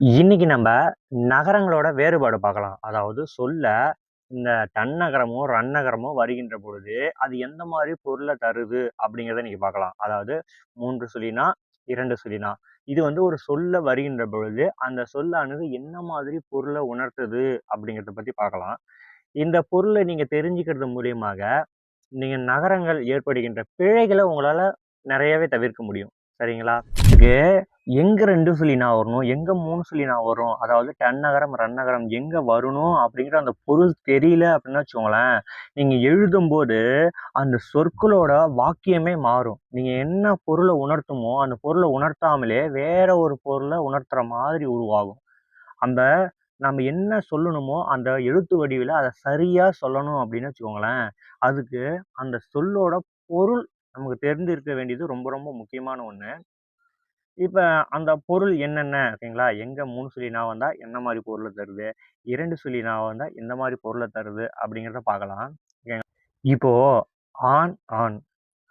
இன்னைக்கு நம்ம நகரங்களோட வேறுபாடு பார்க்கலாம். அதாவது சொல்ல இந்த தன்னகரமோ, ரன்னகரமோ வருகின்ற பொழுது, அது எந்த மாரி பொருள தருது அப்படிங்கிறத இன்னைக்கு பார்க்கலாம். அதாவது 3 சுழினா, 2 சுழினா. இது வந்து ஒரு சொல்ல வருகின்ற பொழுது, அந்த சொல்லானது என்ன மாதிரி பொருள உணர்த்துது அப்படிங்கிறத பத்தி பார்க்கலாம். இந்த பொருள நீங்க தெரிஞ்சுக்கிறது மூலியமாக, நீங்க நகரங்கள் ஏற்படுகின்ற பிழைகள உங்களால நெறையவே தவிர்க்க முடியும். சரிங்களா? இதுக்கு எங்க 2 சொல்லி நான் வரணும்? எங்க 3 சொல்லி நான் வரும்? அதாவது தன்னகரம், ரன்னகரம் எங்க வரணும்? அப்படிங்கிற அந்த பொருள் தெரியல அப்படின்னு வச்சுக்கோங்களேன், நீங்க எழுதும்போது அந்த சொற்களோட வாக்கியமே மாறும். நீங்க என்ன பொருள உணர்த்துமோ, அந்த பொருள உணர்த்தாமலே வேற ஒரு பொருள உணர்த்துற மாதிரி உருவாகும். அந்த நம்ம என்ன சொல்லணுமோ, அந்த எழுத்து வடிவில அத சரியா சொல்லணும் அப்படின்னு வச்சுக்கோங்களேன், அதுக்கு அந்த சொல்லோட பொருள் நமக்கு தெரிந்திருக்க வேண்டியது ரொம்ப ரொம்ப முக்கியமான ஒண்ணு. இப்ப அந்த பொருள் என்னென்ன ஓகேங்களா? எங்க 3 சுழி னா வந்தா என்ன மாரி பொருள தருது? 2 சுழி னா வந்தா எந்த மாரி பொருள தருது? அப்படிங்கிறத பார்க்கலாம். ஓகேங்களா? இப்போ ஆண், ஆண்.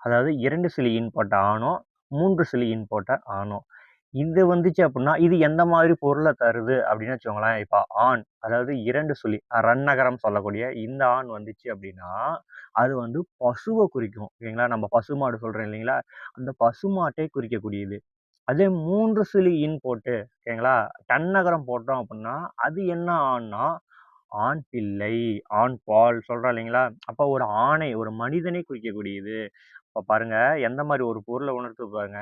அதாவது 2 சுழி இன் போட்ட ஆணும், 3 சுழி இன் போட்ட ஆணும். இது வந்துச்சு அப்புட்ன்னா, இது எந்த மாதிரி பொருள தருது அப்படின்னு வச்சுக்கோங்களேன். இப்ப ஆண், அதாவது 2 சுழி ரன்னகரம் சொல்லக்கூடிய இந்த ஆண் வந்துச்சு அப்படின்னா, அது வந்து பசுவ குறிக்கும். ஓகேங்களா? நம்ம பசுமாடு சொல்றோம் இல்லைங்களா? அந்த பசுமாட்டை குறிக்கக்கூடியது. அதே 3 சுழி இன் போட்டு ஓகேங்களா? தன்னகரம் போட்டோம் அப்புட்ன்னா, அது என்ன ஆண்னா, ஆண் பிள்ளை, ஆண் பால் சொல்றோம் இல்லைங்களா? அப்ப ஒரு ஆணை, ஒரு மனிதனை குறிக்கக்கூடியது. அப்ப பாருங்க, எந்த மாரி ஒரு பொருள உணர்த்துது பாருங்க.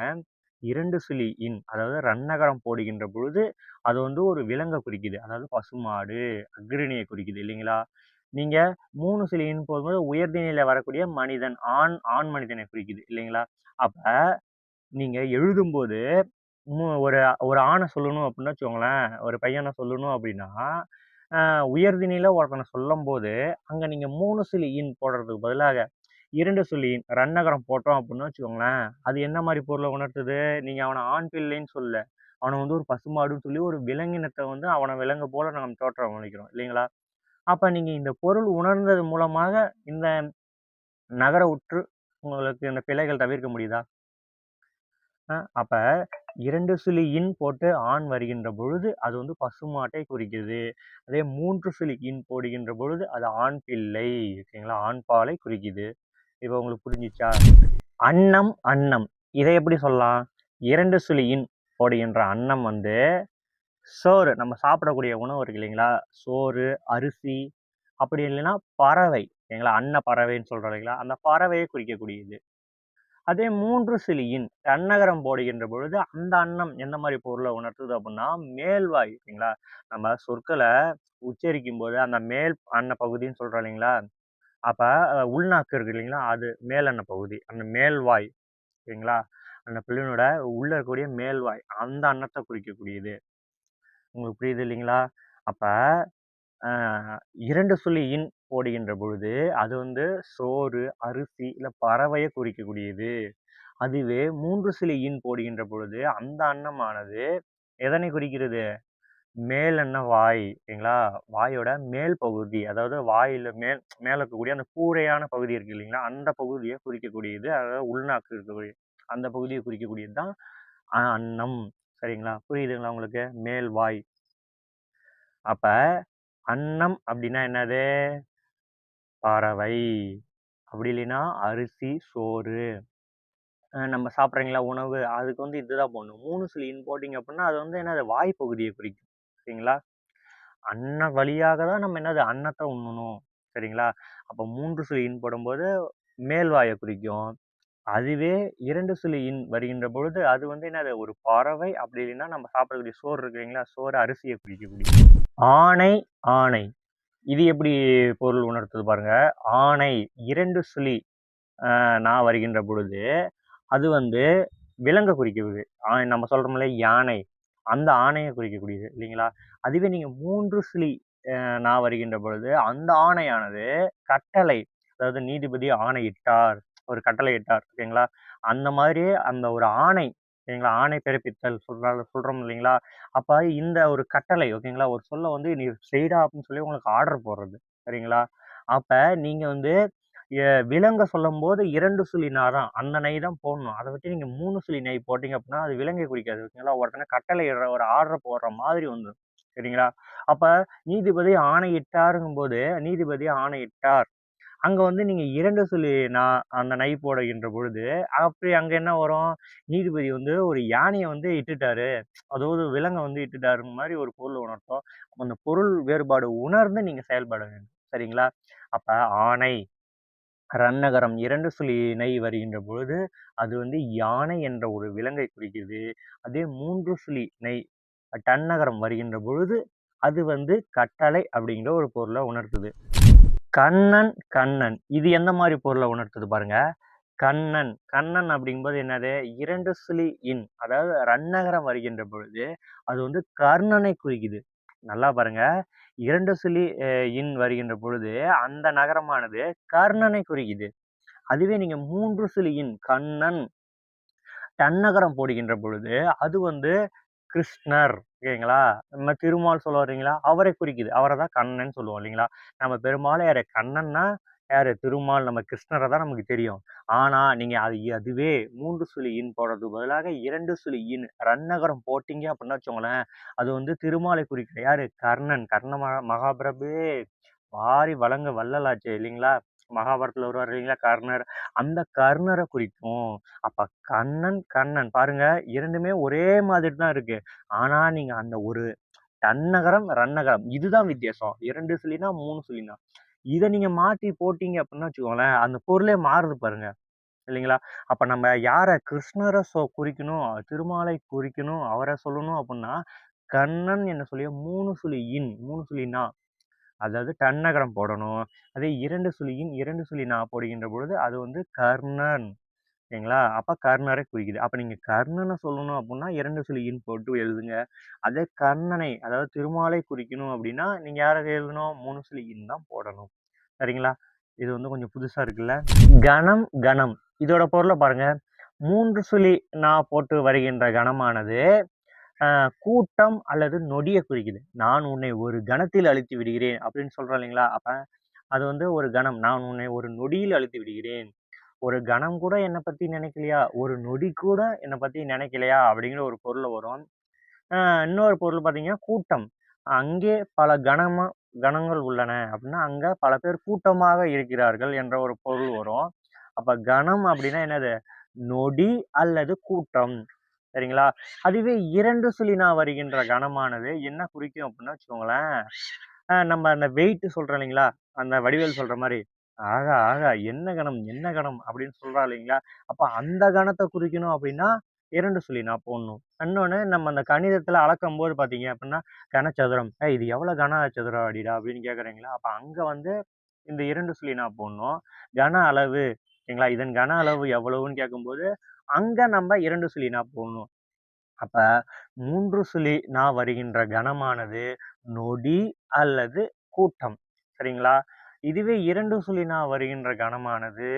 2 சுழி இன் அதாவது ரன்னகரம் போடுகின்ற பொழுது, அது வந்து ஒரு விலங்க குறிக்குது. அதாவது பசுமாடு, அஃறிணைய குறிக்குது இல்லைங்களா? நீங்க 3 சுழி இன் போடும்போது உயர்திணையில வரக்கூடிய மனிதன், ஆண் ஆண் மனிதனை குறிக்குது இல்லைங்களா? அப்ப நீங்க எழுதும்போது ஒரு ஒரு ஆண சொல்லணும் அப்டின்னு வச்சுக்கோங்களேன். ஒரு பையன சொல்லணும் அப்டின்னா, அ உயர்திணையில ஒருத்தன சொல்லும்போது, அங்க நீங்க 3 சுழி இன் போடுறதுக்கு பதிலாக 2 சுழி இன் ரன்னகரம் போட்டோம் அப்டின்னு வச்சுக்கோங்களேன். அது என்ன மாரி பொருள உணர்த்துது? நீங்க அவன ஆண் பிள்ளைன்னு சொல்லல. அவன வந்து ஒரு பசுமாடுன்னு சொல்லி ஒரு விலங்கினத்த வந்து அவன விலங்கு போல நம்ம தோற்றம் அளிக்கிறோம் இல்லைங்களா? அப்ப நீங்க இந்த பொருள் உணர்ந்தது மூலமாக இந்த நகர உற்று உங்களுக்கு இந்த பிழைகள் தவிர்க்க முடியுதா? அப்ப 2 சுழி இன் போட்டு ஆண் வருகின்ற பொழுது, அது வந்து பசுமாட்டை குறிக்குது. அதே 3 சுழி இன் போடுகின்ற பொழுது, அது ஆண் பிள்ளை. ஓகேங்களா? ஆண் பாலை குறிக்குது. இப்ப உங்களுக்கு புரிஞ்சுச்சா? அன்னம், அன்னம். இதை எப்படி சொல்லலாம்? 2 சுழி இன் போடுகின்ற அன்னம் வந்து, சோறு நம்ம சாப்பிடக்கூடிய உணவு இருக்கு இல்லைங்களா? சோறு, அரிசி, அப்படி இல்லைன்னா பறவை. ஓகேங்களா? அன்ன பறவைன்னு சொல்றோம் இல்லைங்களா? அந்த பறவையை குறிக்கக்கூடியது. அதே 3 சுழியின் தன்னகரம் போடுகின்ற பொழுது, அந்த அன்னம் எந்த மாரி பொருள உணர்த்துது அப்புட்ன்னா, மேல்வாய் ஓகேங்களா? நம்ம சொற்கள உச்சரிக்கும்போது, அந்த மேல் அன்ன பகுதின்னு சொல்றோம் இல்லைங்களா? அப்ப உள்நாக்கு இருக்கு இல்லைங்களா? அது மேலண்ண பகுதி. அந்த மேல்வாய் ஓகேங்களா? அந்த பிள்ளையினோட உள்ள இருக்கக்கூடிய மேல்வாய். அந்த அன்னத்த குறிக்கக்கூடியது. உங்களுக்கு புரியுது இல்லைங்களா? அப்ப அ 2 சுழி இன் போடுகின்ற பொழுது, அது வந்து சோறு, அரிசி, இல்ல பறவைய குறிக்கக்கூடியது. அதுவே 3 சுழி இன் போடுகின்ற பொழுது, அந்த அன்னமானது எதனை குறிக்கிறது? மேலென்ன வாய் ஓகேங்களா? வாயோட மேல் பகுதி. அதாவது வாயில மேல இருக்கக்கூடிய அந்த கூரையான பகுதி இருக்கு இல்லைங்களா? அந்த பகுதிய குறிக்கக்கூடியது. அதாவது உள்நாக்கு இருக்கக்கூடிய அந்த பகுதிய குறிக்கக்கூடியது தான் அன்னம். சரிங்களா? புரியுதுங்களா உங்களுக்கு? மேல் வாய். அப்ப அன்னம் அப்டின்னா என்னது? பறவை. அப்படி இல்லைன்னா அரிசி, சோறு. நம்ம சாப்பிடுறீங்களா உணவு, அதுக்கு வந்து இதுதான் போடணும். 3 சுழி இன் போட்டீங்க அப்டின்னா, அது வந்து என்னது வாய் பகுதிய குறிக்கும். சரிங்களா? அன்ன வழியாக தான் நம்ம என்னது அன்னத்த உண்ணணும். சரிங்களா? அப்ப 3 சுழி இன் போடும்போது மேல் வாய குறிக்கும். அதுவே 2 சுழி இன் வருகின்ற பொழுது, அது வந்து என்னது ஒரு பறவை, அப்படி இல்லைன்னா நம்ம சாப்பிடக்கூடிய சோறு இருக்கு இல்லைங்களா? சோறு, அரிசிய குறிக்கக்கூடியது. ஆனை, ஆணை. இது எப்படி பொருள் உணர்த்துது பாருங்க. ஆணை 2 சுழி நா வருகின்ற பொழுது, அது வந்து விலங்க குறிக்கிறது. நம்ம சொல்றோம்ல யானை. அந்த ஆணைய குறிக்கக்கூடியது இல்லைங்களா? அதுவே நீங்க 3 சுழி நா வருகின்ற பொழுது, அந்த ஆணையானது கட்டளை. அதாவது நீதிபதி ஆணையிட்டார். ஒரு கட்டளை இட்டார். ஓகேங்களா? அந்த மாதிரி அந்த ஒரு ஆணை. ஓகேங்களா? ஆணை பிறப்பித்தல் சொல்றோம் இல்லைங்களா? அப்ப இந்த ஒரு கட்டளை ஓகேங்களா? ஒரு சொல்ல வந்து நீ செய்டா அப்படின்னு சொல்லி உங்களுக்கு ஆர்டர் போடுறது. சரிங்களா? அப்ப நீங்க வந்து விலங்க சொல்லும்போது 2 சுழி நா தான். அந்த நை தான் போடணும். அத விட்டு நீங்க 3 சுழி நை போட்டீங்க அப்டின்னா, அது விலங்கை குறிக்காது. ஓகேங்களா? ஒருத்தன கட்டளையிடுற ஒரு ஆர்டர் போடுற மாதிரி வந்துரும். சரிங்களா? அப்ப நீதிபதி ஆணையிட்டாருங்கும்போது, நீதிபதி ஆணையிட்டார். அங்க வந்து நீங்க 2 சொல்லி அந்த நை போடுகின்ற பொழுது, அப்படி அங்க என்ன வரும்? நீதிபதி வந்து ஒரு யானைய வந்து இட்டுட்டாரு. அதாவது விலங்க வந்து இட்டுட்டாருங்க மாரி ஒரு பொருள் உணர்த்தும். அப்ப அந்த பொருள் வேறுபாடு உணர்ந்து நீங்க செயல்பட வேண்டும். சரிங்களா? அப்ப ஆணை, ரன்னகரம் 2 சுழி நை வருகின்ற பொழுது, அது வந்து யானை என்ற ஒரு விலங்கை குறிக்குது. அதே 3 சுழி நை டன்னகரம் வருகின்ற பொழுது, அது வந்து கட்டளை அப்படிங்கிற ஒரு பொருள உணர்த்துது. கண்ணன், கண்ணன். இது எந்த மாரி பொருள உணர்த்துது பாருங்க. கண்ணன், கண்ணன் அப்படிங்கும்போது என்னது? 2 சுழி இன். அதாவது ரன்னகரம் வருகின்ற பொழுது, அது வந்து கர்ணனை குறிக்குது. நல்லா பாருங்க. 2 சுழி இன் வருகின்ற பொழுது, அந்த நகரமானது கர்ணனை குறிக்குது. அதுவே நீங்க 3 சுழி இன் கண்ணன், தன்னகரம் போடுகின்ற பொழுது, அது வந்து கிருஷ்ணர். ஓகேங்களா? நம்ம திருமால் சொல்ல வர்றீங்களா? அவரை குறிக்குது. அவர தான் கண்ணன்னு சொல்லுவோம் இல்லைங்களா? நம்ம பெரும்பாலும் யாரு கண்ணன்னா யாரு? திருமால் நம்ம கிருஷ்ணர தான் நமக்கு தெரியும். ஆனா, நீங்க அதுவே 3 சுழி இன் போடுறதுக்கு பதிலாக 2 சுழி இன் ரன்னகரம் போட்டீங்க அப்டின்னா வச்சுக்கோங்களேன், அது வந்து திருமாலை குறிக்குது. யாரு? கர்ணன். கர்ண மகாபிரபுவே வாரி வழங்க வள்ளலாச்சே இல்லைங்களா? மகாபாரதத்துல வருவாரு இல்லைங்களா? கர்ணர். அந்த கர்ணர குறிக்கும். அப்ப கண்ணன், கண்ணன் பாருங்க 2மே ஒரே மாதிரி தான் இருக்கு. ஆனா, நீங்க அந்த ஒரு தன்னகரம், ரன்னகரம் இதுதான் வித்தியாசம். 2 சுழினா, 3 சுழினா. இத நீங்க மாத்தி போட்டீங்க அப்டின்னு வச்சுக்கோங்களேன், அந்த பொருளே மாறுது பாருங்க. இல்லைங்களா? அப்ப நம்ம யார கிருஷ்ணர குறிக்கணும், திருமாலை குறிக்கணும், அவர சொல்லணும் அப்டின்னா, கண்ணன் என்ன சொல்லிய 3 சுழி இன், 3 சுழி நா. அதாவது தன்னகரம் போடணும். அதே 2 சுழி இன், 2 சுழி நா போடுகின்ற பொழுது, அது வந்து கர்ணன். சரிங்களா? அப்ப கர்ணரை குறிக்குது. அப்ப நீங்க கர்ணன சொல்லணும் அப்புட்ன்னா 2 சுழி இன் போட்டு எழுதுங்க. அதே கர்ணனை அதாவது திருமாலை குறிக்கணும் அப்டின்னா, நீங்க யார எழுதணும்? 3 சுழி இன் தான் போடணும். சரிங்களா? இது வந்து கொஞ்சம் புதுசா இருக்குல்ல? கணம், கணம். இதோட பொருள பாருங்க. 3 சுழி நா போட்டு வருகின்ற கணமானது, அ கூட்டம் அல்லது நொடிய குறிக்குது. "நான் உன்னை ஒரு கணத்தில் அழித்து விடுகிறேன்" அப்படின்னு சொல்றோம் இல்லைங்களா? அப்ப அது வந்து ஒரு கணம். "நான் உன்னை ஒரு நொடியில் அழித்து விடுகிறேன்." ஒரு கணம் கூட என்ன பத்தி நினைக்கலையா? ஒரு நொடி கூட என்ன பத்தி நினைக்கலையா? அப்படிங்கிற ஒரு பொருள் வரும். அ இன்னொரு பொருள் பார்த்தீங்கன்னா, கூட்டம். அங்கே பல கணங்கள் உள்ளன அப்படின்னா, அங்க பல பேர் கூட்டமாக இருக்கிறார்கள் என்ற ஒரு பொருள் வரும். அப்ப கணம் அப்படின்னா என்னது? நொடி அல்லது கூட்டம். சரிங்களா? அதுவே 2 சுழினா வருகின்ற கணமானது என்ன குறிக்கும் அப்படின்னா வச்சுக்கோங்களேன், நம்ம அந்த வெயிட் சொல்றோம் இல்லைங்களா? அந்த வடிவேலு சொல்ற மாரி, "ஆகா, ஆகா என்ன கணம், என்ன கணம்" அப்படின்னு சொல்றா இல்லைங்களா? அப்ப அந்த கணத்த குறிக்கணும் அப்படின்னா, 2 சுழி நான் போடணும். இன்னொன்னு நம்ம அந்த கணிதத்துல அளக்கும்போது பார்த்தீங்க அப்படின்னா, கனசதுரம். "ஏய் இது எவ்வளோ கன சதுர அடிடா?" அப்படின்னு கேட்குறீங்களா? அப்ப அங்க வந்து இந்த 2 சுழி நான் போடணும். கன அளவு ஓகேங்களா? இதன் கன அளவு எவ்வளவுன்னு கேட்கும்போது, அங்க நம்ம 2 சுழி நான் போடணும். அப்ப 3 சுழி நா வருகின்ற கணமானது நொடி அல்லது கூட்டம். சரிங்களா? இதுவே 2 சுழி நா வருகின்ற கணமானது,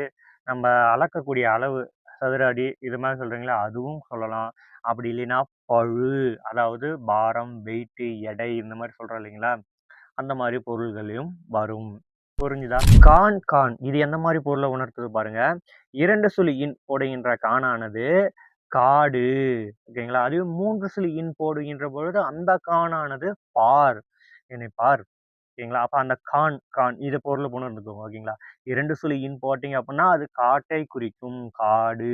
நம்ம அளக்கக்கூடிய அளவு சதுர அடி இது மாரி சொல்றீங்களா? அதுவும் சொல்லலாம். அப்படி இல்லைன்னா பளு, அதாவது பாரம், வெயிட்டு, எடை இந்த மாரி சொல்றோம் இல்லைங்களா? அந்த மாரி பொருள்களையும் வரும். புரிஞ்சுதா? கான், கான் இது எந்த மாரி பொருள உணர்த்துது பாருங்க. 2 சுழி இன் போடுகின்ற கானானது காடு. ஓகேங்களா? அதுவே 3 சுழி இன் போடுகின்ற பொழுது அந்த கானானது பார். என்னை பார். ஓகேங்களா? அப்ப அந்த கான், கான் இது பொருள உணர்ந்துக்கோங்க. ஓகேங்களா? 2 சுழி இன் போட்டீங்க அப்டின்னா, அது காட்டை குறிக்கும். காடு.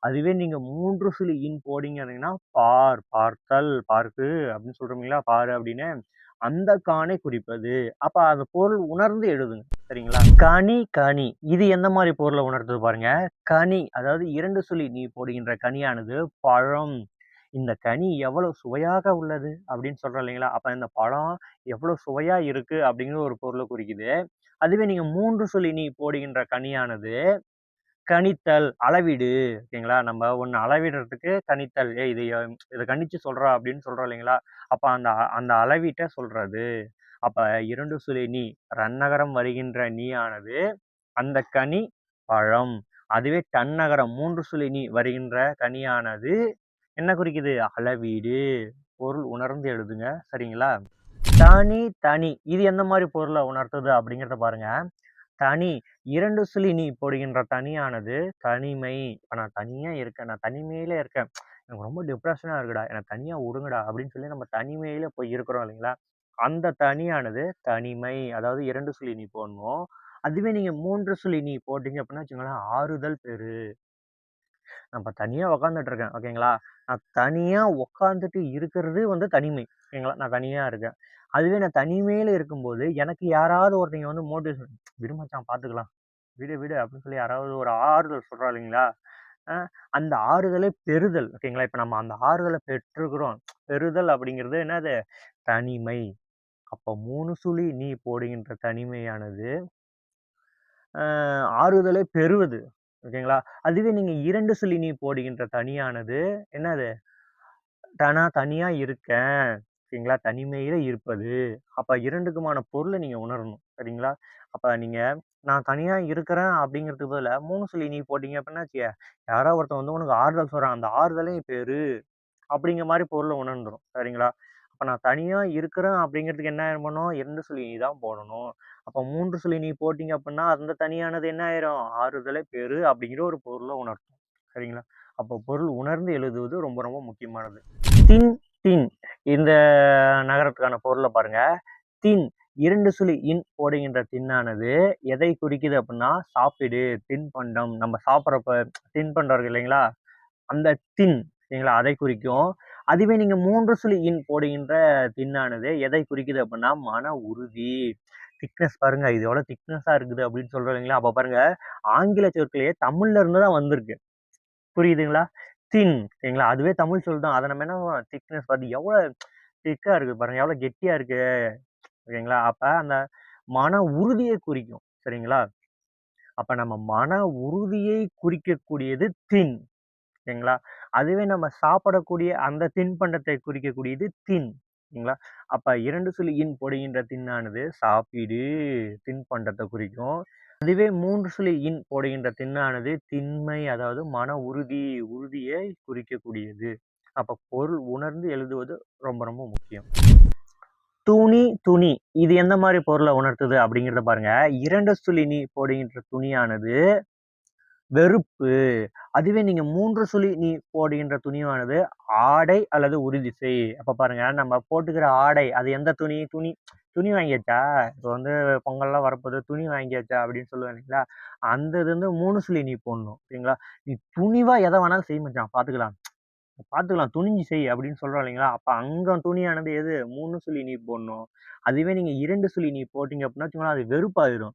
அதுவே நீங்க 3 சுழி இன் போட்டீங்கன்னா, பார், பார்த்தல், பார்க்கு அப்டின்னு சொல்றோம் இல்லைங்களா? பாரு அப்டின்னு. அந்த கானை குறிப்பது. அப்ப அந்த பொருள் உணர்ந்து எழுதுங்க. சரிங்களா? கனி, கனி. இது எந்த மாரி பொருள உணர்த்துது பாருங்க. கனி, அதாவது 2 சுழி நீ போடுகின்ற கனியானது பழம். இந்த கனி எவ்வளவு சுவையாக உள்ளது அப்படின்னு சொல்றோம் இல்லைங்களா? அப்ப இந்த பழம் எவ்வளவு சுவையா இருக்கு அப்படிங்கிற ஒரு பொருள குறிக்குது. அதுவே நீங்க 3 சுழி நீ போடுகின்ற கனியானது கணித்தல், அளவீடு ஓகேங்களா? நம்ம ஒண்ணு அளவிடுறதுக்கு கணித்தல். "ஏய் இத கணிச்சு சொல்றா" அப்படின்னு சொல்றோம் இல்லைங்களா? அப்ப அந்த அந்த அளவீட்ட சொல்றது. அப்ப 2 சுழி நீ, ரன்னகரம் வருகின்ற நீ ஆனது, அந்த கனி பழம். அதுவே தன்னகரம் 3 சுழி நீ வருகின்ற கனியானது என்ன குறிக்குது? அளவீடு. பொருள் உணர்ந்து எழுதுங்க. சரிங்களா? தனி, தனி. இது எந்த மாரி பொருள உணர்த்துது அப்படிங்கிறத பாருங்க. தனி 2 சுழி நீ போடுகின்ற தனியானது தனிமை. இப்ப நான் தனியா இருக்கேன். நான் தனிமையில இருக்கேன். எனக்கு ரொம்ப டிப்ரஷனா இருக்குடா. என்ன தனியா விடுங்கடா அப்படின்னு சொல்லி நம்ம தனிமையில போய் இருக்கிறோம் இல்லைங்களா? அந்த தனியானது தனிமை. அதாவது 2 சுழி நீ போடணும். அதுவே நீங்க 3 சுழி நீ போட்டீங்க அப்படின்னா வச்சுக்கோங்களேன், ஆறுதல் பெறு. நான் இப்ப தனியா உட்கார்ந்துட்டு இருக்கேன். ஓகேங்களா? நான் தனியா உட்கார்ந்துட்டு இருக்கிறது வந்து தனிமை. ஓகேங்களா? நான் தனியா இருக்கேன். அதுவே நான் தனிமையில இருக்கும்போது, எனக்கு யாராவது ஒருத்தங்க வந்து மோட்டிவேஷன் "விடு மச்சான் பார்த்துக்கலாம். விடு, விடு" அப்படின்னு சொல்லி யாராவது ஒரு ஆறுதல் சொல்றோம் இல்லைங்களா? அ அந்த ஆறுதலே பெறுதல். ஓகேங்களா? இப்ப நம்ம அந்த ஆறுதல பெற்றுக்கிறோம். பெறுதல் அப்படிங்கிறது என்னது? தனிமை. அப்ப 3 சுழி நீ போடுகின்ற தனிமையானது, அ ஆறுதலை பெறுவது. ஓகேங்களா? அதுவே நீங்க 2 சுழி நீ போடுகின்ற தனியானது என்னது? நான் தனியா இருக்கேன். சரிங்களா? தனிமையில இருப்பது. அப்ப 2க்குமான பொருள நீங்க உணரணும். சரிங்களா? அப்ப நீங்க நான் தனியா இருக்கிறேன் அப்படிங்கிறதுக்கு பதிலா 3 சொல்லி நீ போட்டீங்க அப்படின்னா வச்சுக்க, யாரோ ஒருத்தன் வந்து உனக்கு ஆறுதல் சொல்றான். அந்த ஆறுதலை நீ பெறு. அப்படிங்கிற மாரி பொருள உணர்ந்துரும். சரிங்களா? அப்ப நான் தனியா இருக்கிறேன் அப்படிங்கிறதுக்கு என்ன பண்ணணும்? 2 சுழி நீ தான் போடணும். அப்ப 3 சுழி நீ போட்டீங்க அப்படின்னா, அந்த தனியானது என்ன ஆயிரும்? ஆறுதலை பெறு அப்படிங்கிற ஒரு பொருள உணர்த்தும். சரிங்களா? அப்போ பொருள் உணர்ந்து எழுதுவது ரொம்ப ரொம்ப முக்கியமானது. தின், தின் இந்த நகரத்துக்கான பொருள பாருங்க. தின் 2 சுழி இன் போடுகின்ற தின்னானது எதை குறிக்குது அப்டின்னா, சாப்பிடு, தின்பண்டம். நம்ம சாப்பிடுறப்ப தின்பண்டம் இருக்கு இல்லைங்களா? அந்த தின் சரிங்களா? அதை குறிக்கும். அதுவே நீங்க 3 சுழி இன் போடுகின்ற தின்னானது எதை குறிக்குது அப்டின்னா, மன உறுதி. திக்னெஸ் பாருங்க. இது எவ்வளோ திக்னெஸ்ஸா இருக்குது அப்டின்னு சொல்றோம் இல்லைங்களா? அப்ப பாருங்க, ஆங்கில சொற்களே தமிழ்ல இருந்து தான் வந்திருக்கு. புரியுதுங்களா? தின் சரிங்களா? அதுவே தமிழ் சொல் தான். அத நம்ம என்ன சொல்றோம்? திக்னெஸ் பாத்து எவ்வளோ திக்கா இருக்கு பாருங்க. எவ்வளோ கெட்டியா இருக்கு. ஓகேங்களா? அப்ப அந்த மன உறுதிய குறிக்கும். சரிங்களா? அப்ப நம்ம மன உறுதியை குறிக்கக்கூடியது தின். சரிங்களா? அதுவே நம்ம சாப்பிடக்கூடிய அந்த தின்பண்டத்தை குறிக்கக்கூடியது தின். சரிங்களா? அப்ப 2 சுழி இன் பொடுகின்ற தின்னானது சாப்பிடு, தின்பண்டத்த குறிக்கும். அதுவே 3 சுழி இன் போடுகின்ற திண்ணானது திண்மை, அதாவது மன உறுதி, உறுதியை குறிக்கக்கூடியது. அப்ப பொருள் உணர்ந்து எழுதுவது ரொம்ப ரொம்ப முக்கியம். துணி, துணி. இது எந்த மாரி பொருள உணர்த்துது அப்படிங்கிறத பாருங்க. 2 சுழி நீ போடுகின்ற துணியானது வெறுப்பு. அதுவே நீங்க 3 சுழி நீ போடுகின்ற துணியானது ஆடை அல்லது உறுதி செய். அப்ப பாருங்க நம்ம போட்டுக்கிற ஆடை அது எந்த துணி? துணி துணி வாங்கியாச்சா? இப்ப வந்து பொங்கல்லாம் வரப்போது துணி வாங்கியாச்சா? அப்படின்னு சொல்லுவேன் இல்லைங்களா? அந்த இது வந்து 3 சுழி நீ போடணும். சரிங்களா? நீ துணிவா எத வேணாலும் செய் மச்சான் பார்த்துக்கலாம். பார்த்துக்கலாம் துணிஞ்சு செய் அப்படின்னு சொல்றோம் இல்லைங்களா? அப்ப அங்க துணியானது எது? 3 சுழி நீ போடணும். அதுவே நீங்க 2 சுழி நீ போட்டீங்க அப்படின்னா வச்சுக்கோங்களேன், அது வெறுப்பாயிரும்.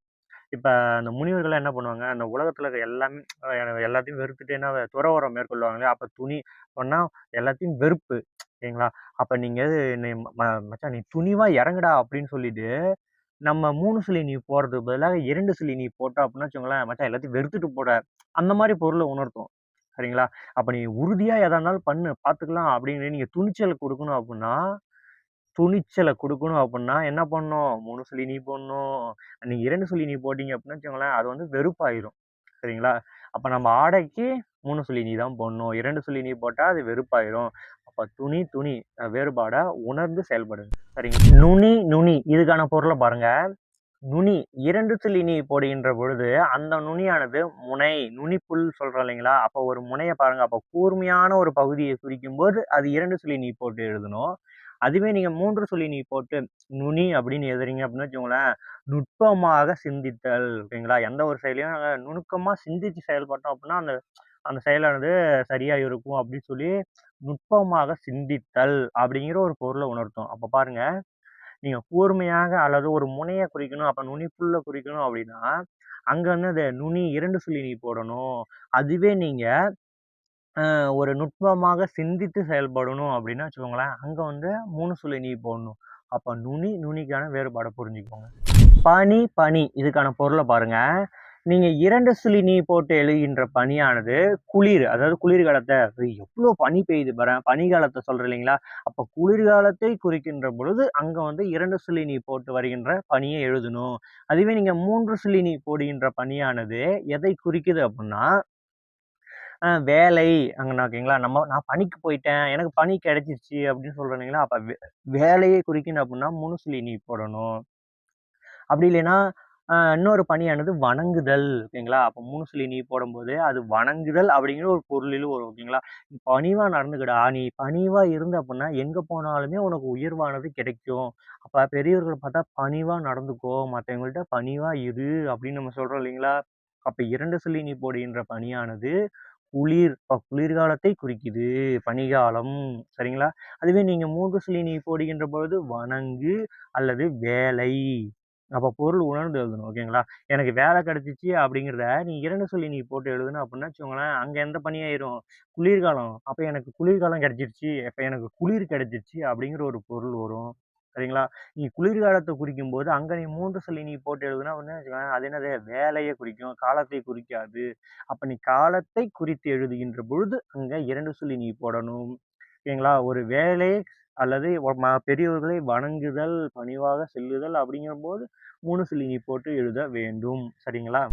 இப்ப அந்த முனிவர்கள்லாம் என்ன பண்ணுவாங்க, அந்த உலகத்துல இருக்க எல்லாமே எல்லாத்தையும் வெறுத்துட்டு என்ன துறவறம் மேற்கொள்வாங்க இல்லையா? அப்ப துணி சொன்னா எல்லாத்தையும் வெறுப்பு. சரிங்களா? அப்ப நீங்க என்னைய மச்சான் நீ துணிவா இறங்குடா அப்படின்னு சொல்லிட்டு, நம்ம 3 சுழி நீ போடுறதுக்கு பதிலா 2 சுழி நீ போட்ட அப்படின்னா வச்சுக்கோங்களேன், மச்சான் எல்லாத்தையும் வெறுத்துட்டு போட. அந்த மாரி பொருள உணர்த்தும். சரிங்களா? அப்ப நீ உறுதியா எதா இருந்தாலும் பண்ணு, பார்த்துக்கலாம் அப்படின்னு நீங்க துணிச்சல் குடுக்கணும் அப்படின்னா, துணிச்சல குடுக்கணும் அப்புட்ன்னா, என்ன பண்ணணும்? 3 சுழி நீ போடணும். நீங்க 2 சுழி நீ போட்டீங்க அப்டின்னு வச்சுக்கோங்களேன், அது வந்து வெறுப்பாயிரும். சரிங்களா? அப்ப நம்ம ஆடைக்கு 3 சுழி நீ தான் போடணும். 2 சுழி நீ போட்டா அது வெறுப்பாயிரும். அப்ப துணி, துணி வேறுபாட உணர்ந்து செயல்படுங்க. சரிங்க. நுனி, நுனி இதுக்கான பொருள பாருங்க. நுனி 2 சுழி நீ போடுகின்ற பொழுது, அந்த நுனியானது முனை, நுனிப்புல் சொல்றோம் இல்லைங்களா? அப்ப ஒரு முனைய பாருங்க. அப்ப கூர்மையான ஒரு பகுதிய குறிக்கும்போது, அது 2 சுழி நீ போட்டு எழுதணும். அதுவே நீங்க 3 சுழி நீ போட்டு நுனி அப்படின்னு எழுதுறீங்க அப்படின்னு வச்சுக்கோங்களேன், நுட்பமாக சிந்தித்தல். ஓகேங்களா? எந்த ஒரு செயலையும் நாங்க நுணுக்கமா சிந்திச்சு செயல்பட்டோம் அப்படின்னா, அந்த அந்த செயலானது சரியா இருக்கும் அப்படின்னு சொல்லி, நுட்பமாக சிந்தித்தல் அப்படிங்கிற ஒரு பொருள உணர்த்தும். அப்ப பாருங்க நீங்க கூர்மையாக அல்லது ஒரு முனைய குறிக்கணும், அப்ப நுனிப்புல்ல குறிக்கணும் அப்படின்னா, அங்க வந்து அது நுனி 2 சுழி நீ போடணும். அதுவே நீங்க ஒரு நுட்பமாக சிந்தித்து செயல்படணும் அப்படின்னு வச்சுக்கோங்களேன், அங்க வந்து 3 சுழி நீ போடணும். அப்ப நுனி, நுனிக்கான வேறுபாட புரிஞ்சுக்கோங்க. பனி, பனி இதுக்கான பொருள பாருங்க. நீங்க 2 சுழி நீ போட்டு எழுதுகின்ற பனியானது குளிர். அதாவது குளிர்காலத்த எவ்ளோ பனி பெய்யுது பாரேன். பனிக்காலத்த சொல்றேன் இல்லைங்களா? அப்ப குளிர்காலத்தை குறிக்கின்ற பொழுது, அங்க வந்து 2 சுழி நீ போட்டு வருகின்ற பனிய எழுதணும். அதுவே நீங்க 3 சுழி நீ போடுகின்ற பனியானது எதை குறிக்குது அப்புட்ன்னா, வேலை அங்கன ஓகேங்களா? நான் பணிக்கு போயிட்டேன். எனக்கு பணி கிடைச்சிருச்சு அப்படின்னு சொல்றோம் இல்லைங்களா? அப்ப வேலையை குறிக்கணும் அப்புட்ன்னா 3 சுழி நீ போடணும். அப்படி இல்லைன்னா, இன்னொரு பணியானது வணங்குதல். ஓகேங்களா? அப்ப 3 சொல்லி நீ போடும்போது, அது வணங்குதல் அப்படிங்கிற ஒரு பொருளில் வரும். ஓகேங்களா? "நீ பணிவா நடந்துக்கடா. நீ பணிவா இருந்த அப்படின்னா, எங்க போனாலுமே உனக்கு உயர்வானது கிடைக்கும். அப்ப பெரியவர்கள பார்த்தா பணிவா நடந்துக்கோ. மத்தவங்கள்ட்ட பணிவா இரு." அப்படின்னு நம்ம சொல்றோம் இல்லைங்களா? அப்ப 2 சொல்லி நீ போடுகின்ற பணியானது குளிர். குளிர்காலத்தை குறிக்குது. பனிகாலம். சரிங்களா? அதுவே நீங்க 3 சொல்லி நீ போடுகின்ற பொழுது வணங்கு அல்லது வேலை. அப்ப பொருள் உணர்ந்து எழுதணும். ஓகேங்களா? எனக்கு வேலை கிடைச்சுச்சு அப்படிங்கிறத நீ 2 சொல்லி நீ போட்டு எழுதுன அப்படின்னா வச்சுக்கோங்களேன், அங்க எந்த பணியாயிரும்? குளிர்காலம். அப்ப எனக்கு குளிர்காலம் கிடைச்சிருச்சு. அப்ப எனக்கு குளிர் கிடைச்சிருச்சு அப்படிங்கிற ஒரு பொருள் வரும். சரிங்களா? நீ குளிர்காலத்த குறிக்கும்போது, அங்க நீ 3 சொல்லி நீ போட்டு எழுதுன அப்படின்னா வச்சுக்கோங்களேன், அது என்னது? வேலைய குறிக்கும். காலத்தை குறிக்காது. அப்ப நீ காலத்தை குறித்து எழுதுகின்ற பொழுது, அங்க 2 சொல்லி நீ போடணும். ஓகேங்களா? ஒரு வேலை அல்லது பெரியவர்களை வணங்குதல், பணிவாக செல்லுதல் அப்படிங்கும்போது 3 சொல்லி நீ போட்டு எழுத வேண்டும். சரிங்களா?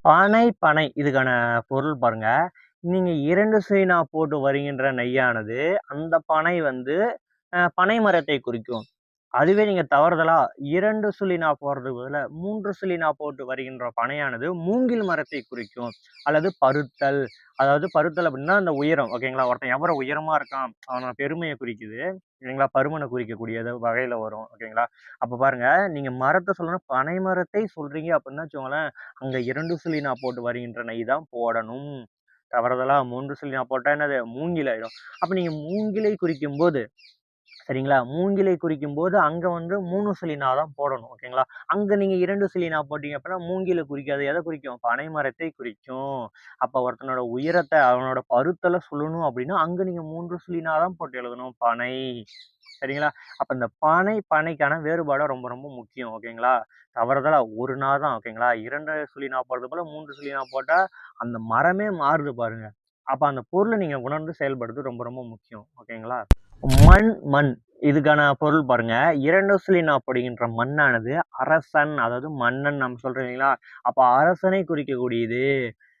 பனை இதுக்கான பொருள் பாருங்க. நீங்க 2 சுழினா போட்டு வருகின்ற நெய்யானது, அந்த பனை வந்து பனை மரத்தை குறிக்கும். அதுவே நீங்க தவறுதலா 2 சுழி நா போடுறதுக்கு பதிலா 3 சுழி நா போட்டு வருகின்ற பனையானது மூங்கில் மரத்தை குறிக்கும். அல்லது பருத்தல். அதாவது பருத்தல் அப்படின்னா அந்த உயரம். ஓகேங்களா? ஒருத்தன் எவ்வளவு உயரமா இருக்கான், அவனோட பெருமைய குறிக்குது. இல்லைங்களா? பருமன குறிக்கக்கூடியது வகையில வரும். ஓகேங்களா? அப்ப பாருங்க, நீங்க மரத்த சொல்லணும்னா பனை மரத்தை சொல்றீங்க அப்படின்னா வச்சுக்கோங்களேன், அங்க 2 சுழி நா போட்டு வருகின்ற நெய் தான் போடணும். தவறுதலா 3 சுழி நா போட்டா என்னது? மூங்கில் ஆயிடும். அப்ப நீங்க மூங்கிலை குறிக்கும்போது சரிங்களா? மூங்கிலை குறிக்கும்போது, அங்க வந்து 3 சொல்லி நா தான் போடணும். ஓகேங்களா? அங்க நீங்க 2 சொல்லி நா போட்டீங்க அப்படின்னா, மூங்கில குறிக்காது. எத குறிக்கும்? பனை மரத்தை குறிக்கும். அப்ப ஒருத்தனோட உயரத்த, அவனோட பருத்தல சொல்லணும் அப்படின்னா, அங்க நீங்க 3 சொல்லி நா தான் போட்டு எழுதணும். பனை. சரிங்களா? அப்ப இந்த பனைக்கான வேறுபாடு ரொம்ப ரொம்ப முக்கியம். ஓகேங்களா? தவறுதலா 1 நா தான். ஓகேங்களா? 2 சொல்லி நா போடுறது போல 3 சொல்லி நா போட்டா, அந்த மரமே மாறுது பாருங்க. அப்ப அந்த பொருள நீங்க உணர்ந்து செயல்படுறது ரொம்ப ரொம்ப முக்கியம். ஓகேங்களா? மண். இதுக்கான பொருள் பாருங்க. 2 சொல்லி நாப்படுகின்ற மண்ணானது அரசன், அதாவது மன்னன் நம்ம சொல்றோம் இல்லைங்களா? அப்ப அரசனை குறிக்கக்கூடியது.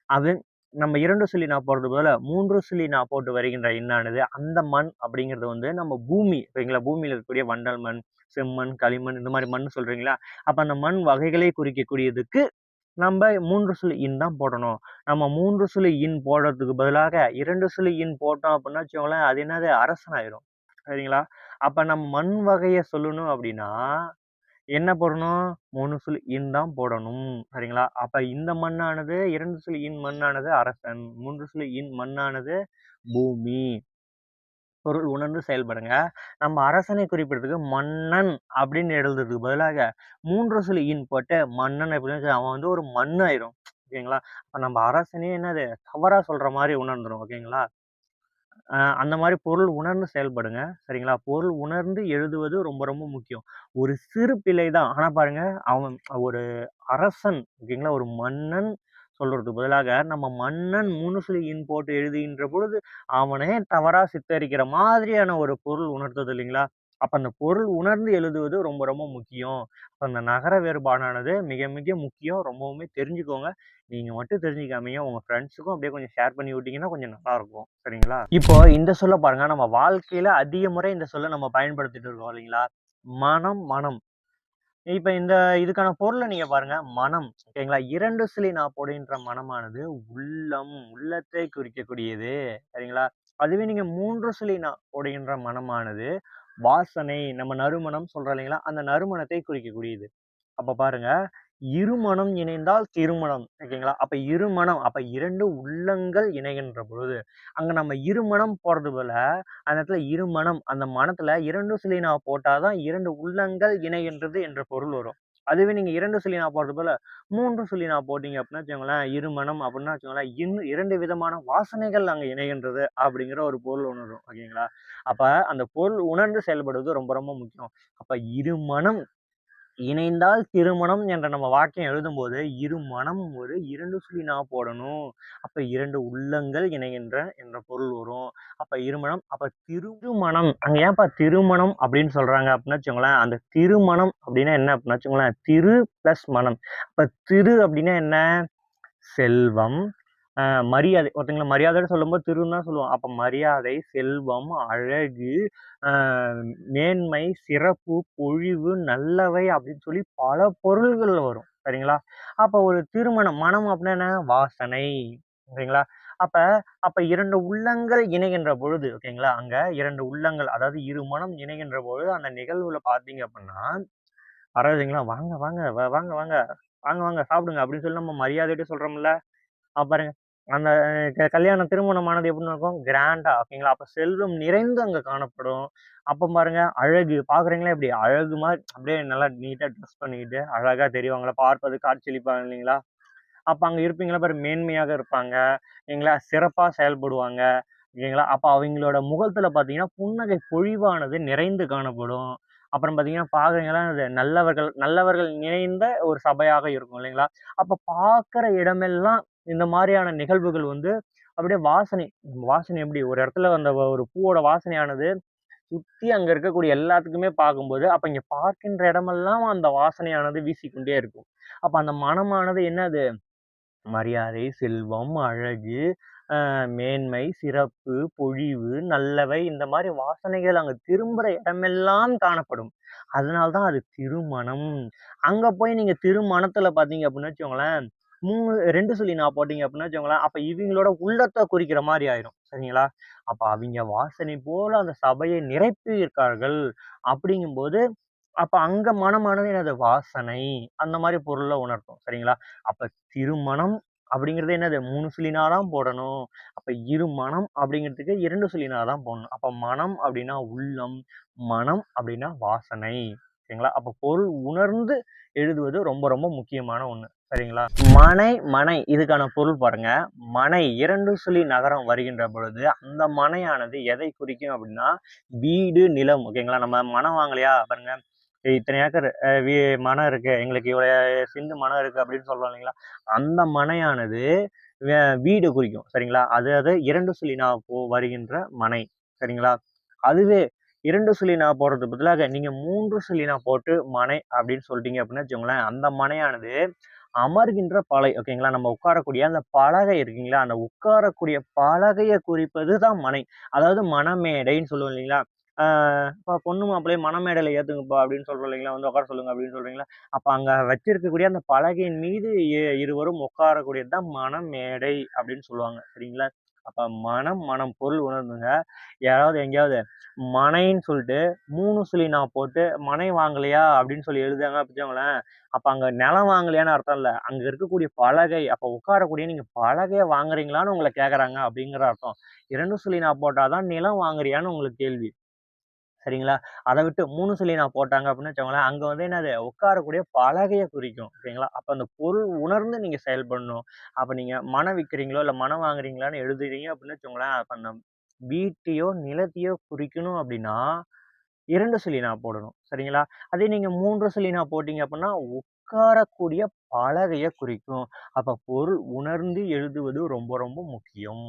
அது நம்ம 2 சொல்லி நா போடுறது பதிலா 3 சொல்லி நா போட்டு வருகின்ற எண்ணானது, அந்த மண் அப்படிங்கிறது வந்து நம்ம பூமி. சரிங்களா? பூமியில இருக்கக்கூடிய வண்டல் மண், செம்மண், களிமண் இந்த மாரி மண் சொல்றீங்களா? அப்ப அந்த மண் வகைகளை குறிக்கக்கூடியதுக்கு நம்ப 3 சுழி இன் தான் போடணும். நம்ம 3 சுழி இன் போடுறதுக்கு பதிலாக 2 சுழி இன் போட்டோம் அப்புட்ன்னா வச்சுக்கோங்களேன், அது என்னது அரசன் ஆயிரும். சரிங்களா? அப்ப நம்ம மண் வகைய சொல்லணும் அப்டின்னா, என்ன போடணும்? 3 சுழி இன் தான் போடணும். சரிங்களா? அப்ப இந்த மண்ணானது 2 சுழி இன் மண்ணானது அரசன். 3 சுழி இன் மண்ணானது பூமி. பொருள் உணர்ந்து செயல்படுங்க. நம்ம அரசனை குறிப்பிடுறதுக்கு மன்னன் அப்படின்னு எழுதுறதுக்கு பதிலாக 3 சுழி இன் போட்டு மன்னன் அப்படின்னு அவன் வந்து ஒரு மண்ணு ஆயிரும். ஓகேங்களா? அப்ப நம்ம அரசனே என்னது தவறா சொல்ற மாரி உணர்ந்துரும். ஓகேங்களா? அந்த மாரி பொருள் உணர்ந்து செயல்படுங்க. சரிங்களா? பொருள் உணர்ந்து எழுதுவது ரொம்ப ரொம்ப முக்கியம். ஒரு சிறு பிழை தான். ஆனா பாருங்க, அவன் ஒரு அரசன் ஓகேங்களா? ஒரு மன்னன் சொல்றதுக்கு பதிலாக, நம்ம மன்னன் முனுசு இன் போட்டு எழுதுகின்ற பொழுது, அவனே தவறா சித்தரிக்கிற மாதிரியான ஒரு பொருள் உணர்த்துது இல்லைங்களா? அப்ப அந்த பொருள் உணர்ந்து எழுதுவது ரொம்ப ரொம்ப முக்கியம். அப்ப அந்த நகர வேறுபாடானது மிக மிக முக்கியம். ரொம்பவுமே தெரிஞ்சுக்கோங்க. நீங்க மட்டும் தெரிஞ்சுக்காமயே உங்க ஃப்ரெண்ட்ஸுக்கும் அப்படியே கொஞ்சம் ஷேர் பண்ணி விட்டீங்கன்னா கொஞ்சம் நல்லா இருக்கும். சரிங்களா? இப்போ இந்த சொல்ல பாருங்க, நம்ம வாழ்க்கையில அதிக முறை இந்த சொல்ல நம்ம பயன்படுத்திட்டு இருக்கோம் இல்லைங்களா? மனம். இப்ப இதுக்கான பொருள நீங்க பாருங்க. மனம் ஓகேங்களா? 2 சிலி நான் போடுகின்ற மனமானது உள்ளத்தை குறிக்கக்கூடியது. சரிங்களா? அதுவே நீங்க 3 சிலி நான் போடுகின்ற மனமானது வாசனை, நம்ம நறுமணம் சொல்றோம் இல்லைங்களா? அந்த நறுமணத்தை குறிக்கக்கூடியது. அப்ப பாருங்க, இருமனம் இணைந்தால் திருமணம். ஓகேங்களா? அப்ப இருமனம் அப்ப 2 உள்ளங்கள் இணைகின்ற பொழுது, அங்க நம்ம இருமனம் போடுறது பதிலா, அந்த இடத்துல இருமனம் அந்த மனத்துல 2 சிலினா போட்டா தான் 2 உள்ளங்கள் இணைகின்றது என்ற பொருள் வரும். அதுவே நீங்க 2 சிலினா போடுறது போல 3 சிலினா போட்டீங்க அப்டின்னா வச்சுக்கோங்களேன், இருமனம் அப்டின்னா வச்சுக்கோங்களேன், 2 விதமான வாசனைகள் அங்க இணைகின்றது அப்டிங்கிற ஒரு பொருள் உணரும். ஓகேங்களா? அப்ப அந்த பொருள் உணர்ந்து செயல்படுவது ரொம்ப ரொம்ப முக்கியம். அப்ப இருமனம் இணைந்தால் திருமணம் என்ற நம்ம வாக்கியம் எழுதும்போது, இரு மனம் ஒரு 2 சுழி நா போடணும். அப்ப 2 உள்ளங்கள் இணைகின்ற என்ற பொருள் வரும். அப்ப இருமனம், அப்ப திருமணம் அங்க ஏன்பா திருமணம் அப்படின்னு சொல்றாங்க அப்படின்னு வச்சுக்கோங்களேன், அந்த திருமணம் அப்படின்னா என்ன அப்படின்னு வச்சுக்கோங்களேன், திரு பிளஸ் மணம். அப்ப திரு அப்படின்னா என்ன? செல்வம், அ மரியாதை ஒருத்தங்கள மரியாதைன்னு சொல்லும்போது திருன்னு தான் சொல்லுவோம். அப்ப மரியாதை, செல்வம், அழகு, அ மேன்மை, சிறப்பு, பொழிவு, நல்லவை அப்படின்னு சொல்லி பல பொருள்கள் வரும். சரிங்களா? அப்ப ஒரு திருமணம், மணம் அப்படின்னா என்ன? வாசனை. ஓகேங்களா? அப்ப அப்ப 2 உள்ளங்கள் இணைகின்ற பொழுது, ஓகேங்களா? அங்க 2 உள்ளங்கள், அதாவது இரு மனம் இணைகின்ற பொழுது, அந்த நிகழ்வுல பார்த்தீங்க அப்படின்னா, வராதுங்களா? "வாங்க, வாங்க, வாங்க, வாங்க. வாங்க, வாங்க சாப்பிடுங்க" அப்படின்னு சொல்லி நம்ம மரியாதையோட சொல்றோம்ல. பாருங்க. அந்த கல்யாணம் திருமணம் ஆனது எப்படி நடக்கும்? கிராண்டா ஓகேங்களா? அப்ப செல்வம் நிறைந்து அங்க காணப்படும். அப்ப பாருங்க அழகு பார்க்குறீங்களா எப்படி? அழகு மாரி அப்படியே நல்லா நீட்டா ட்ரெஸ் பண்ணிக்கிட்டு, அழகா தெரிவாங்கல்ல, பார்ப்பதற்கு காட்சியளிப்பாங்க இல்லைங்களா? அப்ப அங்க இருப்பீங்களா பாரு மேன்மையாக இருப்பாங்க. இல்லைங்களா? சிறப்பா செயல்படுவாங்க. ஓகேங்களா? அப்ப அவைங்களோட முகத்துல பார்த்தீங்கன்னா, புன்னகை பொழிவானது நிறைந்து காணப்படும். அப்புறம் பார்த்தீங்கன்னா, பார்க்குறீங்களா அது நல்லவர்கள் நல்லவர்கள் நிறைந்த ஒரு சபையாக இருக்கும் இல்லைங்களா? அப்ப பார்க்குற இடமெல்லாம் இந்த மாரியான நிகழ்வுகள் வந்து அப்படியே வாசனை வாசனை எப்படி ஒரு இடத்துல அந்த ஒரு பூவோட வாசனையானது சுத்தி அங்க இருக்கக்கூடிய எல்லாத்துக்குமே பார்க்கும்போது, அப்ப இங்க பார்க்கின்ற இடமெல்லாம் அந்த வாசனையானது வீசிக்கொண்டே இருக்கும். அப்ப அந்த மனமானது என்னது? மரியாதை, செல்வம், அழகு, மேன்மை, சிறப்பு, பொழிவு, நல்லவை இந்த மாரி வாசனைகள் அங்க திரும்புற இடமெல்லாம் காணப்படும். அதனால தான் அது திருமணம். அங்க போய் நீங்க திருமணத்துல பார்த்தீங்க அப்டின்னு வச்சுக்கோங்களேன், 2 சொல்லி நான் போட்டீங்க அப்டின்னு வச்சுக்கோங்களேன், அப்ப இவிங்களோட உள்ளத்த குறிக்கிற மாரி ஆயிரும். சரிங்களா? அப்ப அவிங்க வாசனை போல அந்த சபையை நிரப்பி இருக்கார்கள். அப்படிங்கும்போது அப்ப அங்க மனமானது என்னது? வாசனை. அந்த மாரி பொருள உணர்த்தும். சரிங்களா? அப்ப திருமணம் அப்படிங்கிறது என்னது? 3 சுழினா தான் போடணும். அப்ப இருமனம் அப்படிங்கிறதுக்கு 2 சுழினா தான் போடணும். அப்ப மனம் அப்படின்னா உள்ளம், மனம் அப்படின்னா வாசனை. சரிங்களா? அப்ப பொருள் உணர்ந்து எழுதுவது ரொம்ப ரொம்ப முக்கியமான ஒண்ணு. சரிங்களா? மனை, மனை இதுக்கான பொருள் பாருங்க. மனை 2 சுழி நகரம் வருகின்ற பொழுது, அந்த மனையானது எதை குறிக்கும் அப்படின்னா, வீடு, நிலம். ஓகேங்களா? நம்ம மனம் வாங்கலையா? பாருங்க இத்தனை ஏக்கர் மனம் இருக்கு. எங்களுக்கு இவ்வளோ சென்ட் மனம் இருக்கு அப்படின்னு சொல்றோம் இல்லைங்களா? அந்த மனையானது வே வீடு குறிக்கும். சரிங்களா? அது அது 2 சொல்லி நான் வருகின்ற மனை. சரிங்களா? அதுவே 2 சொல்லி நான் போடுறதுக்கு பதிலாக நீங்க 3 சொல்லி நான் போட்டு மனை அப்படின்னு சொல்லிட்டீங்க அப்படின்னு வச்சுக்கோங்களேன், அந்த மனையானது அமர்கின்ற பலை. ஓகேங்களா? நம்ம உட்காரக்கூடிய அந்த பலகை இருக்குங்களா? அந்த உட்காரக்கூடிய பலகைய குறிப்பது தான் மனை. அதாவது மணமேடைன்னு சொல்லுவோம் இல்லைங்களா? ஆ "அப்பா பொண்ணு மாப்பிள்ளைய மணமேடையில ஏத்துங்கப்பா" அப்படின்னு சொல்றோம் இல்லைங்களா? "வந்து உட்கார சொல்லுங்க" அப்படின்னு சொல்றீங்களா? அப்ப அங்க வச்சிருக்கக்கூடிய அந்த பலகையின் மீது இருவரும் உட்காரக்கூடியது தான் மணமேடை அப்படின்னு சொல்லுவாங்க. சரிங்களா? அப்ப மனம், மனம் பொருள் உணர்ந்துங்க. யாராவது எங்கேயாவது மனைன்னு சொல்லிட்டு 3 சுழி நான் போட்டு "மனை வாங்கலையா?" அப்படின்னு சொல்லி எழுதுறாங்க வச்சுக்கோங்களேன், அப்ப அங்க நிலம் வாங்கலையான்னு அர்த்தம் இல்ல. அங்க இருக்கக்கூடிய பலகை, அப்ப உட்காரக்கூடிய நீங்க பலகைய வாங்குறீங்களான்னு உங்கள கேட்கறாங்க அப்படிங்கிற அர்த்தம். 2 சொல்லி நான் போட்டா தான் நிலம் வாங்குறியான்னு உங்களுக்கு கேள்வி. சரிங்களா? அத விட்டு 3 சொல்லி நான் போட்டாங்க அப்படின்னு வச்சுக்கோங்களேன், அங்க வந்து என்னது உட்காரக்கூடிய பலகைய குறிக்கும். ஓகேங்களா? அப்ப அந்த பொருள் உணர்ந்து நீங்க செயல்படணும். அப்ப நீங்க மனம் விக்கிறீங்களோ, இல்ல மனம் வாங்குறீங்களான்னு எழுதுறீங்க அப்படின்னு வச்சுக்கோங்களேன், அப்ப அந்த வீட்டையோ, நிலத்தையோ குறிக்கணும் அப்படின்னா, 2 சொல்லி நான் போடணும். சரிங்களா? அதே நீங்க 3 சொல்லி நான் போட்டீங்க அப்படின்னா, உட்காரக்கூடிய பலகைய குறிக்கும். அப்ப பொருள் உணர்ந்து எழுதுவது ரொம்ப ரொம்ப முக்கியம்.